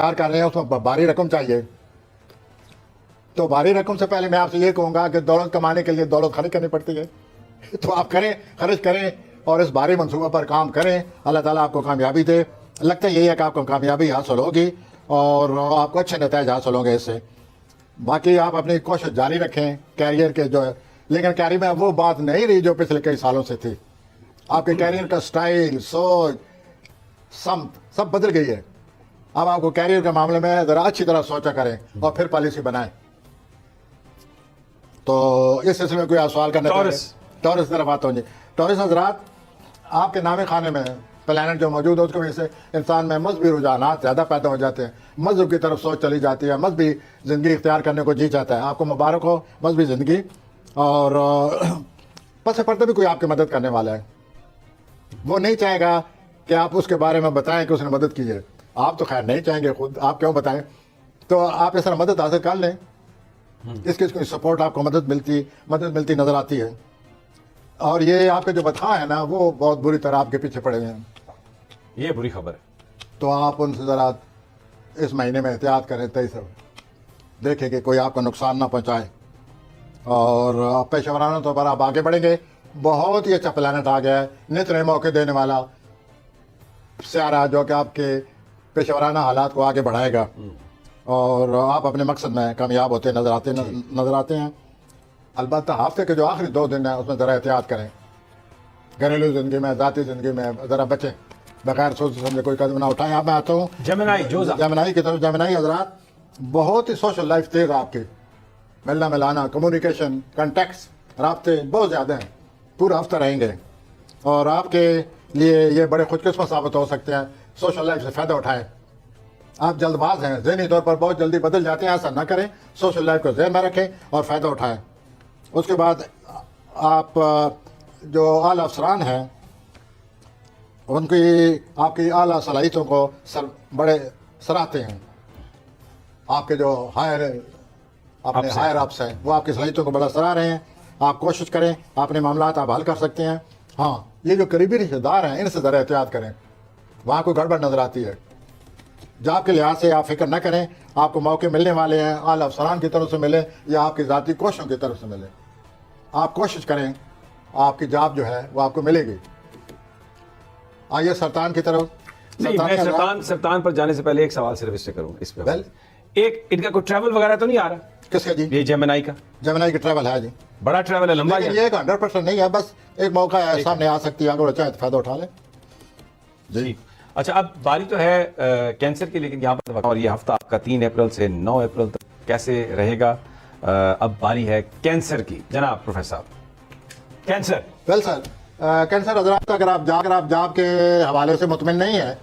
तैयार कर रहे हैं उसमें भारी रकम चाहिए, तो भारी रकम से पहले मैं आपसे ये कहूँगा कि दौलत कमाने के लिए दौलत खर्च करनी पड़ती है। तो आप करें, खर्च करें और इस भारी मनसूबे पर काम करें। अल्लाह ताला आपको कामयाबी दे। लगता यही है कि आपको कामयाबी हासिल होगी और आपको अच्छे नतीजे हासिल होंगे इससे। बाकी आप अपनी कोशिश जारी रखें कैरियर के जो है, लेकिन कैरियर में वो बात नहीं रही जो पिछले कई सालों से थी। आपके कैरियर का स्टाइल, सोच, समत सब बदल गई है। अब आपको कैरियर के मामले में ज़रा अच्छी तरह सोचा करें और फिर पॉलिसी बनाएं। तो इस सिलसिले में कोई आप सवाल करने टॉरस तरफ आता हूँ जी। टॉरस हजरात, आपके नामे खाने में प्लैनेट जो मौजूद है उसकी वजह से इंसान में मजहबी रुझानात ज़्यादा पैदा हो जाते हैं, मजहब की तरफ सोच चली जाती है, मजहबी ज़िंदगी इख्तियार करने को जी चाहता है। आपको मुबारक हो मजहबी ज़िंदगी। और पस पर्दे भी कोई आपकी मदद करने वाला है, वो नहीं चाहेगा कि आप उसके बारे में बताएं कि उसने मदद की है। आप तो खैर नहीं चाहेंगे खुद, आप क्यों बताएं। तो आप इस तरह मदद हासिल कर लें, इसकी सपोर्ट आपको मदद मिलती नज़र आती है। और ये आपके जो बता है ना वो बहुत बुरी तरह आपके पीछे पड़े हुए हैं, ये बुरी खबर है। तो आप उनसे ज़रा इस महीने में एहतियात करें, तय सब देखें कि कोई आपको नुकसान ना पहुंचाए। और पेशेवराना तौर पर आप आगे बढ़ेंगे। बहुत ही अच्छा प्लानट आ गया है, नित नए मौके देने वाला सियारा जो कि आपके पेशेवराना हालात को आगे बढ़ाएगा और आप अपने मकसद में कामयाब होते नज़र आते हैं। अलबत्ता हफ्ते के जो आखिरी 2 दिन हैं उसमें ज़रा एहतियात करें। घरेलू ज़िंदगी में, ज़ाती ज़िंदगी में ज़रा बचें, बगैर सोच समझे कोई कदम ना उठाएं। अब मैं आता हूँ जेमिनी की तरफ। जेमिनी हजरात, बहुत ही सोशल लाइफ तेज़ आपकी, मिलना मिलाना, कम्युनिकेशन, कंटेक्ट, राब्ते बहुत ज़्यादा हैं, पूरा हफ्ता रहेंगे और आपके लिए ये बड़े खुशकिस्मत साबित हो सकते हैं। सोशल लाइफ से फ़ायदा उठाएं। आप जल्दबाज हैं, ज़हनी तौर पर बहुत जल्दी बदल जाते हैं, ऐसा ना करें। सोशल लाइफ को ज़हन में रखें और फ़ायदा उठाएं। उसके बाद आप जो आला अफसरान हैं उनकी आपकी आला सलाहियतों को बड़े सराहते हैं। आपके जो हायर अप्स हैं वो आपकी सलाहियतों को बड़ा सराह रहे हैं। आप कोशिश करें, अपने मामलात आप हल कर सकते हैं। हाँ, ये जो करीबी रिश्तेदार हैं इनसे ज़रा एहतियात करें, वहाँ कोई गड़बड़ नज़र आती है। जॉब के लिहाज से आप फिक्र न करें, आपको मौके मिलने वाले हैं, आला अफसरान की तरफ से मिले या आपकी ज़ाती कोशिशों की तरफ से मिले। आप कोशिश करें, आपकी जॉब जो है वो आपको मिलेगी। आइए सरतान की तरफ। सरतान पर जाने से पहले एक सवाल सिर्फ इससे करूँ इस पे। एक इनका कोई ट्रैवल वगैरह तो नहीं आ रहा? किसका जी? ये जेमिनी का। जेमिनी की ट्रैवल है जी, बड़ा ट्रैवल है, लंबा है। ये 100% नहीं है, बस एक मौका है, सामने आ सकती है, अगर चाहे तो फायदा उठा ले जी। अच्छा, अब बारी तो है कैंसर की, लेकिन यहाँ पर और ये हफ्ता आपका 3 अप्रैल से 9 अप्रैल तक कैसे रहेगा? अब बारी है कैंसर की। जनाब प्रोफेसर साहब, कैंसर। वेल सर, कैंसर हजरात, अगर आप जॉब के हवाले से मुतमिन नहीं है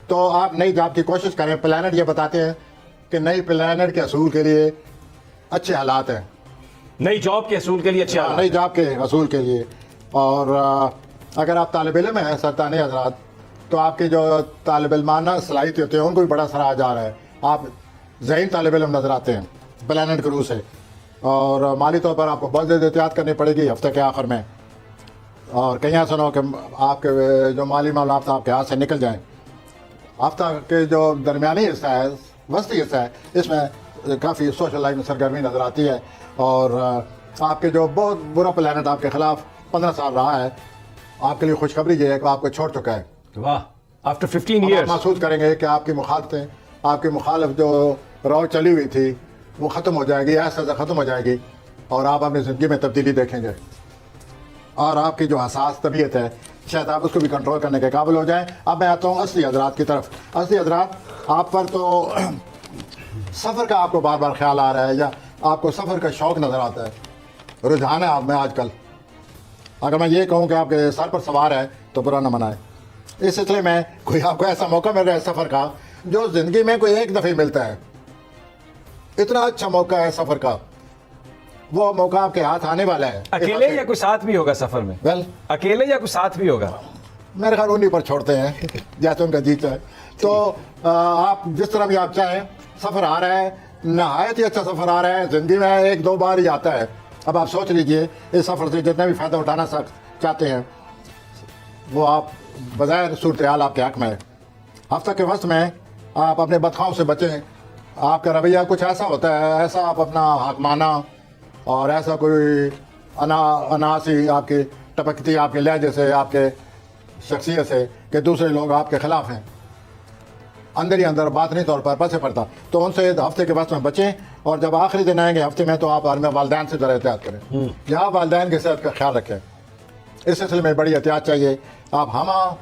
तो आप नई जॉब की कोशिश करें। प्लानट ये बताते हैं कि नई प्लानट के असूल के लिए अच्छे हालात हैं, नई जॉब के असूल के लिए अच्छे हालात, नई जॉब के असूल के लिए। और अगर आप तालिब इल्म हैं सरतानी हजरात, तो आपके जो तालिब इल्माना सलाहियत होती है उनको भी बड़ा सराहा जा रहा है। आप ज़हीन तालिब इल्म नज़र आते हैं प्लानट के रू से। और माली तौर पर आपको बहुत ज़्यादा एहतियात करनी पड़ेगी हफ्ते के आखिर में। और कहीं ऐसा ना हो कि आपके जो माली मामला आपके हाथ से निकल जाएँ। हफ्ता के जो दरमियानी हिस्सा है, वस्ती हिस्सा है, इसमें काफ़ी सोशल लाइफ में सरगर्मी नज़र आती है। और आपके जो बहुत बुरा प्लानट आपके ख़िलाफ़ 15 साल रहा है, आपके लिए खुशखबरी ये है कि आपको छोड़ चुका है। वाह, आफ्टर 15 ईयर्स महसूस करेंगे कि आपकी मुखालफतें, आपकी मुखालिफ जो रौ चली हुई थी वो ख़त्म हो जाएगी, ऐसा ख़त्म हो जाएगी और आप अपनी ज़िंदगी में तब्दीली देखेंगे। और आपकी जो हसास तबीयत है शायद आप उसको भी कंट्रोल करने के काबिल हो जाएं। अब मैं आता हूँ असली हजरात की तरफ। असली हजरात, आप पर तो सफ़र का आपको बार बार ख्याल आ रहा है या आपको सफ़र का शौक़ नज़र आता है, रुझान है आप में आजकल। अगर मैं ये कहूँ कि आपके सर पर सवार है तो बुरा न मनाए। इस सिलसिले में कोई आपको ऐसा मौका मिल रहा है सफ़र का जो ज़िंदगी में कोई एक दफ़े मिलता है, इतना अच्छा मौका है सफ़र का, वो मौका आपके हाथ आने वाला है। अकेले या कोई साथ भी होगा सफ़र में? वेल, अकेले या कोई साथ भी होगा? मेरे ख्याल उन्हीं पर छोड़ते हैं जैसे उनका जी चाहे। तो आप जिस तरह भी आप चाहें, सफ़र आ रहा है, नहायत ही अच्छा सफ़र आ रहा है, ज़िंदगी में 1-2 बार ही आता है। अब आप सोच लीजिए, इस सफ़र से जितना भी फ़ायदा उठाना चाहते हैं वो आप बज़ाहिर सूरत हाल आपके हक़ में है। हफ्ता के वस्त में آپ اپنے بدخواہوں سے بچیں. آپ کا رویہ کچھ ایسا ہوتا ہے, ایسا آپ اپنا حاکمانہ اور ایسا کوئی انا سی آپ کی ٹپکتی آپ کے لہجے سے, آپ کے شخصیت سے, کہ دوسرے لوگ آپ کے خلاف ہیں. اندر ہی اندر باطنی طور پر پسے پڑتا, تو ان سے ہفتے کے وقت میں بچیں. اور جب آخری دن آئیں گے ہفتے میں, تو آپ والدین سے ذرا احتیاط کریں. یہاں والدین کی صحت کا خیال رکھیں. اس سلسلے میں بڑی احتیاط چاہیے. آپ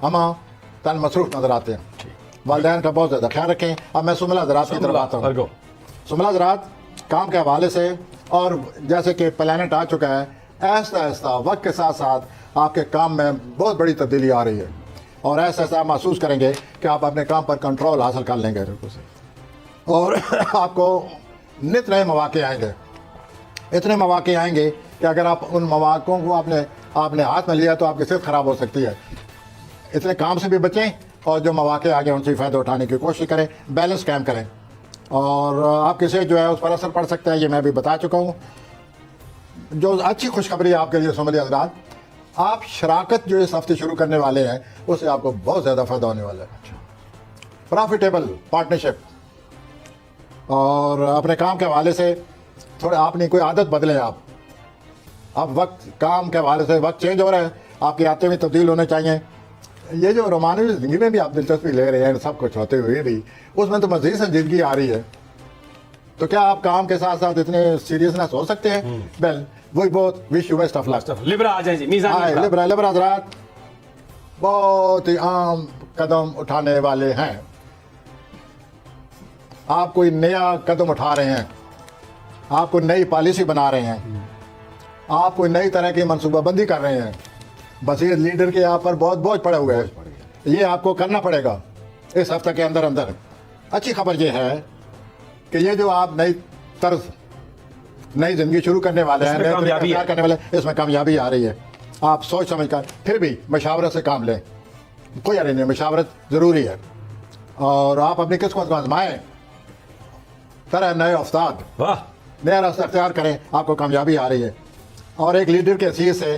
ہمہ تن مصروف نظر آتے ہیں. والدین کا بہت زیادہ خیال رکھیں. اب میں سملہ زراعت کی طرف آتا ہوں. سملہ زراعت کام کے حوالے سے, اور جیسے کہ پلانٹ آ چکا ہے, آہستہ آہستہ وقت کے ساتھ ساتھ آپ کے کام میں بہت بڑی تبدیلی آ رہی ہے. اور ایسا ایسا محسوس کریں گے کہ آپ اپنے کام پر کنٹرول حاصل کر لیں گے. اور آپ کو نت نئے مواقع آئیں گے. اتنے مواقع آئیں گے کہ اگر آپ ان مواقعوں کو آپ نے ہاتھ میں لیا تو آپ کی صحت خراب ہو سکتی ہے. اتنے کام سے بھی بچیں, اور جو مواقع آگے ان سے فائدہ اٹھانے کی کوشش کریں. بیلنس قائم کریں. اور آپ کی صحت جو ہے اس پر اثر پڑ سکتا ہے, یہ میں بھی بتا چکا ہوں. جو اچھی خوشخبری آپ کے لیے سمجھے حضرات, آپ شراکت جو اس ہفتے شروع کرنے والے ہیں, اس سے آپ کو بہت زیادہ فائدہ ہونے والا ہے. Profitable partnership. اور اپنے کام کے حوالے سے تھوڑے آپ نے کوئی عادت بدلیں. آپ وقت کام کے حوالے سے وقت چینج ہو رہا ہے, آپ کی عادتیں بھی تبدیل ہونے چاہیے. یہ جو رومانوی زندگی میں بھی آپ دلچسپی لے رہے ہیں سب کچھ ہوتے ہوئے بھی, اس میں تو مزید سنجیدگی آ رہی ہے. تو کیا آپ کام کے ساتھ ساتھ اتنے سیریسنس ہو سکتے ہیں؟ ویل وہی بہت وش یو بیسٹ آف لک. لبرا آ جائیں جی. میزان لبرا حضرات بہت ہی عام قدم اٹھانے والے ہیں. آپ کوئی نیا قدم اٹھا رہے ہیں, آپ کوئی نئی پالیسی بنا رہے ہیں, آپ کوئی نئی طرح کی منصوبہ بندی کر رہے ہیں. بصیر لیڈر کے آپ پر بہت بوجھ پڑے ہوئے ہیں. یہ آپ کو کرنا پڑے گا اس ہفتے کے اندر اندر. اچھی خبر یہ ہے کہ یہ جو آپ نئی طرز نئی زندگی شروع کرنے والے ہیں, نئے طریقے کرنے والے, اس میں کامیابی آ رہی ہے. آپ سوچ سمجھ کر پھر بھی مشاورت سے کام لیں. کوئی حرج نہیں, مشاورت ضروری ہے. اور آپ اپنی قسمت کو آزمائیں, طرح نئے استاد, نیا راستہ اختیار کریں. آپ کو کامیابی آ رہی ہے. اور ایک لیڈر کے حیثیت سے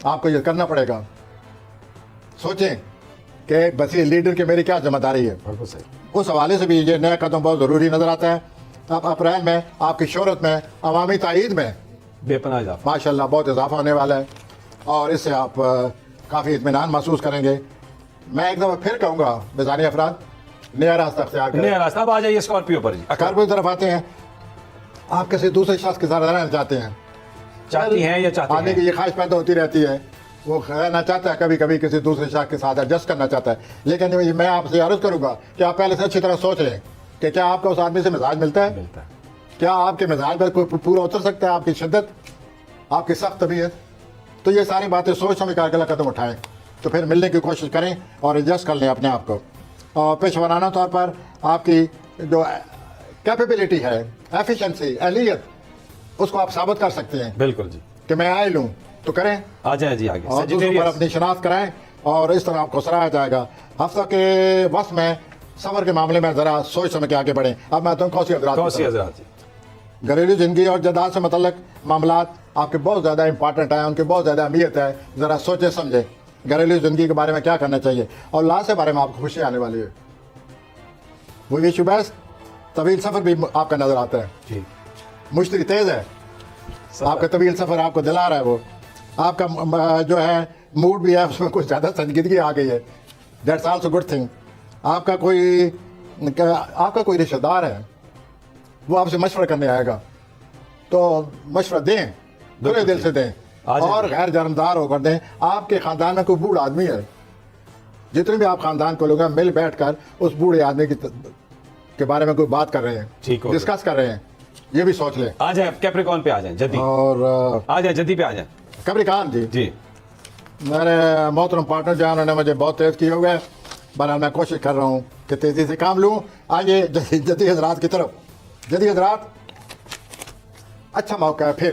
آپ کو یہ کرنا پڑے گا. سوچیں کہ بصیر لیڈر کی میری کیا ذمہ داری ہے. اس حوالے سے بھی یہ نیا قدم بہت ضروری نظر آتا ہے. اب اپریل میں آپ کی شہرت میں, عوامی تائید میں بے پناہ اضافہ ماشاء اللہ بہت اضافہ ہونے والا ہے. اور اس سے آپ کافی اطمینان محسوس کریں گے. میں ایک دفعہ پھر کہوں گا, میزانی افراد نیا راستہ اختیار کریں. نیا راستہ. اب آ جائیے اسکارپیو پر جی. اسکارپیو کی طرف آتے ہیں. آپ کسی دوسرے شخص کے ساتھ رہنا چاہتے ہیں, چاہتی ہیں یا چاہتے آنے ہیں, کی یہ خواہش پیدا ہوتی رہتی ہے. وہ رہنا چاہتا ہے, کبھی کبھی کسی دوسرے شخص کے ساتھ ایڈجسٹ کرنا چاہتا ہے. لیکن میں آپ سے عرض کروں گا کہ آپ پہلے سے اچھی طرح سوچ لیں کہ کیا آپ کا اس آدمی سے مزاج ملتا ہے. کیا آپ کے مزاج پر کوئی پورا اتر سکتا ہے, آپ کی شدت, آپ کی سخت طبیعت. تو یہ ساری باتیں سوچ سمجھ کر اگلا قدم اٹھائیں. تو پھر ملنے کی کوشش کریں اور ایڈجسٹ کر لیں اپنے آپ کو. اور پیشہ ورانہ طور پر آپ کی جو کیپیبلٹی ہے, ایفیشنسی, اہلیت, اس کو آپ ثابت کر سکتے ہیں. بالکل جی, کہ میں آئل ہوں تو کریں. آ جائیں جی آگے. اور دوسروں پر اپنی شناخت کرائیں, اور اس طرح آپ کو سراہا جائے گا. ہفتہ کے وقت میں سفر کے معاملے میں ذرا سوچ سمجھ کے آگے بڑھیں. اب میں کوسی حضرات جی. گھریلو زندگی اور جائیداد سے متعلق معاملات آپ کے بہت زیادہ امپارٹنٹ ہیں, ان کی بہت زیادہ اہمیت ہے. ذرا سوچیں سمجھیں گھریلو زندگی کے بارے میں کیا کرنا چاہیے. اور لاس کے بارے میں آپ کو خوشی آنے والی ہے. وہ یہ شبیس طویل سفر بھی آپ کا نظر آتا ہے جی. مشتری تیز ہے, آپ کا طویل سفر آپ کو دلا رہا ہے. وہ آپ کا جو ہے موڈ بھی ہے, اس میں کچھ زیادہ سنجیدگی آ گئی ہے. That's also good thing. آپ کا کوئی رشتہ دار ہے, وہ آپ سے مشورہ کرنے آئے گا, تو مشورہ دیں, کھلے دل سے دیں, اور غیر جانبدار ہو کر دیں. آپ کے خاندان میں کوئی بوڑھا آدمی ہے, جتنے بھی آپ خاندان کو لوگ ہیں مل بیٹھ کر اس بوڑھے آدمی کے بارے میں کوئی بات کر رہے ہیں, ڈسکس کر رہے ہیں. یہ بھی سوچ لیں. آ جائیں کیپریکون پہ, آ جائیں جدی, اور آ جائیں جدی پہ, آ جائیں کیپریکون. جی جی, میرے محترم پارٹنر جو ہیں انہوں نے مجھے بہت تیز کیے ہوئے ہیں, بہرحال میں کوشش کر رہا ہوں کہ تیزی سے کام لوں. آئیے جدی حضرات کی طرف. جدی حضرات اچھا موقع ہے پھر,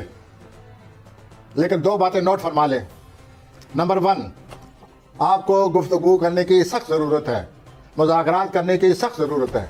لیکن 2 باتیں نوٹ فرما لیں. نمبر 1, آپ کو گفتگو کرنے کی سخت ضرورت ہے, مذاکرات کرنے کی سخت ضرورت ہے.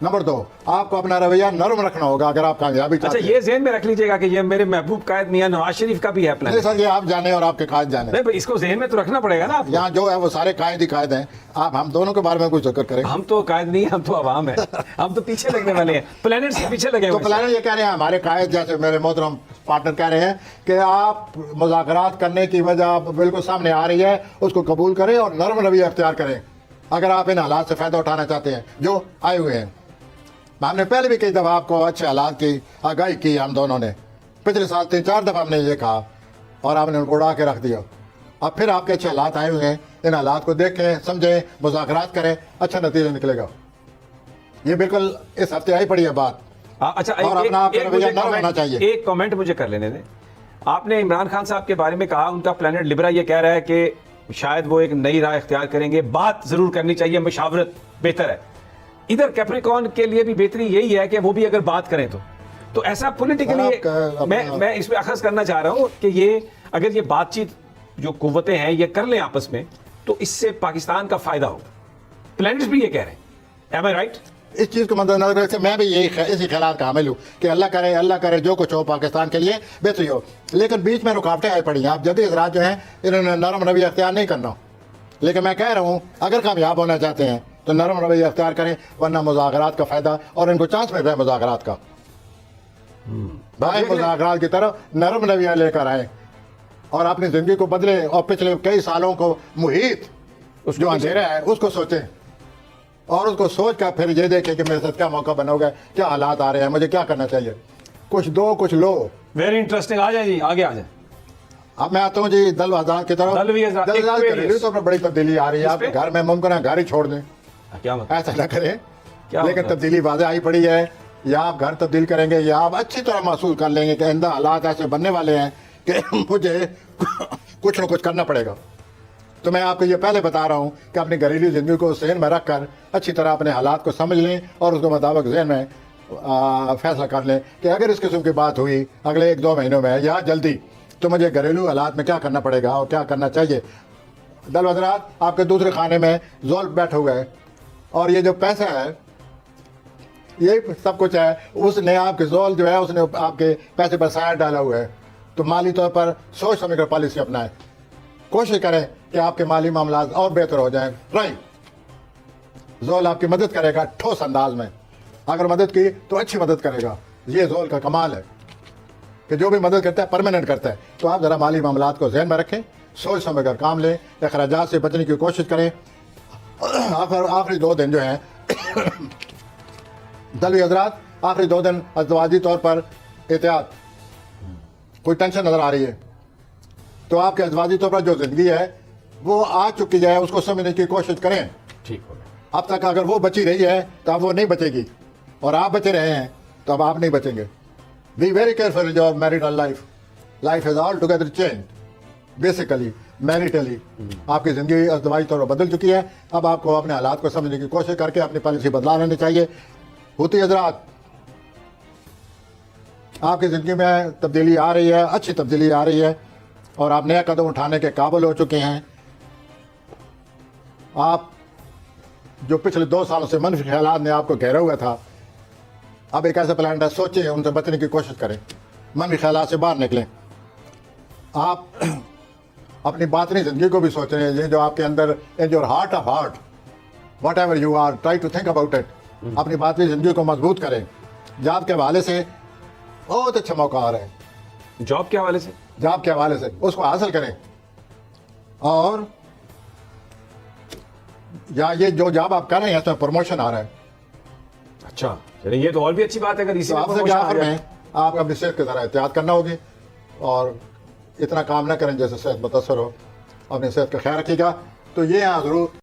नंबर 2, आपको अपना रवैया नरम रखना होगा अगर आप कामयाबी अच्छा, चाहते हैं। ये ज़हन में रख लीजिएगा कि ये मेरे महबूब कायद मियां नवाज शरीफ का भी है प्लान। नहीं सर, ये आप जाने और आपके कायद जाने। नहीं भाई, इसको ज़हन में तो रखना पड़ेगा ना आपको। यहाँ जो है वो सारे कायद ही कायद हैं। आप हम दोनों के बारे में कुछ जिक्र करें। हम तो कायद नहीं, हम तो अवाम है, हम तो पीछे लगने वाले हैं, प्लेनेट से पीछे लगे तो हुए हैं। प्लान ये कह रहे हैं, हमारे कायद जैसे मेरे मोहतरम पार्टनर कह रहे हैं कि आप मुज़ाकरात करने की वजह आप बिल्कुल सामने आ रही है, उसको कबूल करें और नरम रवैया अख्तियार करें अगर आप इन हालात से फ़ायदा उठाना चाहते हैं जो आए हुए हैं। हमने पहले भी कई दफ़ा आपको अच्छे हालात की आगाही की, हम दोनों ने पिछले साल 3-4 दफ़ा हमने ये कहा और आपने उनको उड़ा के रख दिया। अब फिर आपके अच्छे हालात आए हुए हैं, इन हालात को देखें, समझें, मुज़ाकरात करें, अच्छा नतीजा निकलेगा। ये बिल्कुल इस हफ्ते आई पड़ी है बात। अच्छा, और अपना आपका एक रवैया मुझे नरम होना चाहिए। एक कमेंट मुझे कर लेने दें। आपने इमरान खान साहब के बारे में कहा, उनका प्लेनेट लिबरा ये कह रहा है कि शायद वो एक नई राह इख्तियार करेंगे, बात जरूर करनी चाहिए, मशावरत बेहतर है। इधर कैप्रिकॉर्न के लिए भी बेहतरी यही है कि वो भी अगर बात करें तो ऐसा पॉलिटिकली मैं इसमें अखज़ करना चाह रहा हूं कि ये अगर ये बातचीत जो कुव्वतें हैं ये कर लें आपस में तो इससे पाकिस्तान का फायदा होगा। प्लेनेट्स भी ये कह रहे हैं। एम आई राइट? इस चीज़ को मद्देनजर रखते मैं भी इसी ख्याल का हामिल हूँ कि अल्लाह करे जो कुछ हो पाकिस्तान के लिए बेहतरी हो, लेकिन बीच में रुकावटें आई पड़ी हैं। आप जदीद हज़रात जो हैं इन्होंने नरम रवैया अख्तियार नहीं करना, लेकिन मैं कह रहा हूँ अगर कामयाब होना चाहते हैं तो नरम रवैया अख्तियार करें, वरना मुज़ाकरात का फ़ायदा और इनको चांस मिल रहा है मुज़ाकरात का। भाई मुज़ाकरात की तरफ नरम रवैया लेकर आए और अपनी ज़िंदगी को बदले और पिछले कई सालों को मुहीत जो अंधेरा है उसको सोचें और उसको सोच कर फिर ये देखें कि मेरे साथ क्या मौका बना होगा, क्या हालात आ रहे हैं, मुझे क्या करना चाहिए। कुछ दो कुछ लो। Very interesting. आ जाए जी, आगे आ जाए। अब मैं आता हूँ जी दल आजाद की तरफ। दलवी आज़ाद, दल आज़ाद एक घरेलू तौर पर बड़ी तब्दीली आ रही है। आपके घर में मुमकिन है घर ही छोड़ दें, क्या मतलब? ऐसा ना करें, क्या लेकिन मतलब? तब्दीली वाज़ेह आई पड़ी है। या आप घर तब्दील करेंगे या आप अच्छी तरह महसूस कर लेंगे कि आइंदा हालात ऐसे बनने वाले हैं कि मुझे कुछ न कुछ करना पड़ेगा। तो मैं आपको ये पहले बता रहा हूँ कि अपनी घरेलू ज़िंदगी को ज़हन में रख कर अच्छी तरह अपने हालात को समझ लें और उसके मुताबिक ज़हन में फैसला कर लें कि अगर इस किस्म की बात हुई अगले 1-2 महीनों में या जल्दी तो मुझे घरेलू हालात में क्या करना पड़ेगा और क्या करना चाहिए। दल हज़रात, आपके दूसरे खाने में ज़ोल बैठे हुए हैं और ये जो पैसा है यही सब कुछ है। उसने आपके ज़ोल जो है उसने आपके पैसे पर साया डाला हुआ है। तो माली तौर पर सोच समझ कर पॉलिसी अपनाएं, कोशिश करें कि आपके माली मामला और बेहतर हो जाएं। राइट, ज़ोल आपकी मदद करेगा ठोस अंदाज में, अगर मदद की तो अच्छी मदद करेगा। ये ज़ोल का कमाल है कि जो भी मदद करता है परमानेंट करता है। तो आप ज़रा माली मामलात को ज़हन में रखें, सोच समझ कर काम लें, अखराजात से बचने की कोशिश करें। आखिरी 2 दिन जो हैं दलवी हज़रात, आखिरी 2 दिन अज़दवाजी तौर पर एहतियात, कोई टेंशन नज़र आ रही है तो आपके अज़दवाजी तौर पर जो ज़िंदगी है वो आ चुकी है, उसको समझने की कोशिश करें। ठीक हो गया। अब तक अगर वो बची रही है तो अब वो नहीं बचेगी, और आप बचे रहे हैं तो अब आप नहीं बचेंगे। Be very careful in your marital life. Life is all together change basically maritally. आपकी ज़िंदगी अज़दवाजी तौर पर बदल चुकी है। अब आपको अपने हालात को समझने की कोशिश करके अपनी पॉलिसी बदला लेनी चाहिए। होती हज़रात, आपकी ज़िंदगी में तब्दीली आ रही है, अच्छी तब्दीली आ रही है और आप नया कदम उठाने के काबिल हो चुके हैं। आप जो पिछले 2 सालों से मनफी ख्यालात ने आपको घेरा हुआ था, अब एक ऐसा प्लान है, सोचें, उनसे बचने की कोशिश करें, मनफी ख्यालात से बाहर निकलें। आप अपनी बातनी ज़िंदगी को भी सोचें, ये जो आपके अंदर in your heart of heart whatever you are try to think about it. अपनी बातनी ज़िंदगी को मजबूत करें। जॉब के हवाले से बहुत अच्छा मौका आ रहा है। जॉब के हवाले से? जॉब के हवाले से उसको हासिल करें, और या ये जो जॉब आप कर रहे हैं इसमें प्रमोशन आ रहा है। अच्छा, चलिए ये तो और भी अच्छी बात है अगर इसी तो में आपसे promotion आ आखिर जाए। में आप अपनी सेहत की तरह एहतियात करना होगी और इतना काम ना करें जैसे सेहत मुतासर हो। अपनी सेहत का ख्याल रखिएगा। तो ये यहाँ ज़रूर